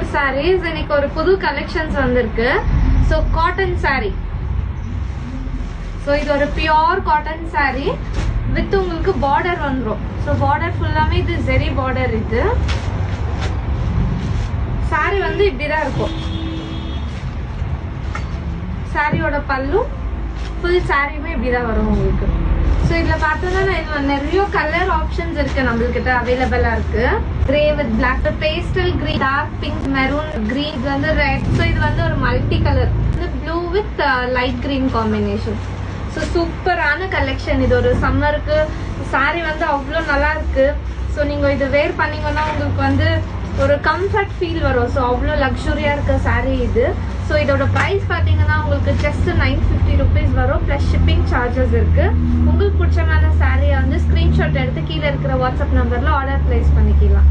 more sarees. இன்னைக்கு ஒரு புது கலெக்ஷன்ஸ் வந்திருக்கு. So cotton saree. So இது ஒரு pure cotton saree with உங்களுக்கு border வந்துரும். So border ஃபுல்லாமே இது zeri border இது. saree வந்து இப்படி தான் இருக்கும். சாரியோட பல்லு full சாரியுமே இப்படி தான் வரும் உங்களுக்கு. ஸோ இதில் பார்த்தோன்னா இது நிறைய கலர் ஆப்ஷன்ஸ் இருக்கு நம்மள்கிட்ட அவைலபிளா இருக்கு. Grey with black, pastel green, dark pink, maroon, green, இது வந்து ரெட். ஸோ இது வந்து ஒரு மல்டி கலர், இது blue with light green combination. So சூப்பரான கலெக்ஷன். இது ஒரு சம்மருக்கு சாரி வந்து அவ்வளோ நல்லா இருக்கு. ஸோ நீங்கள் இது வேர் பண்ணீங்கன்னா உங்களுக்கு வந்து ஒரு கம்ஃபர்ட் ஃபீல் வரும். ஸோ அவ்வளோ லக்ஸுரியாக இருக்க சாரீ இது. ஸோ இதோட ப்ரைஸ் பார்த்தீங்கன்னா உங்களுக்கு ஜஸ்ட் 950 rupees வரும், ப்ளஸ் ஷிப்பிங் சார்ஜஸ் இருக்குது. உங்களுக்கு பிடிச்சமான சாரியை வந்து ஸ்க்ரீன்ஷாட் எடுத்து கீழே இருக்கிற வாட்ஸ்அப் நம்பரில் ஆர்டர் ப்ளேஸ் பண்ணிக்கலாம்.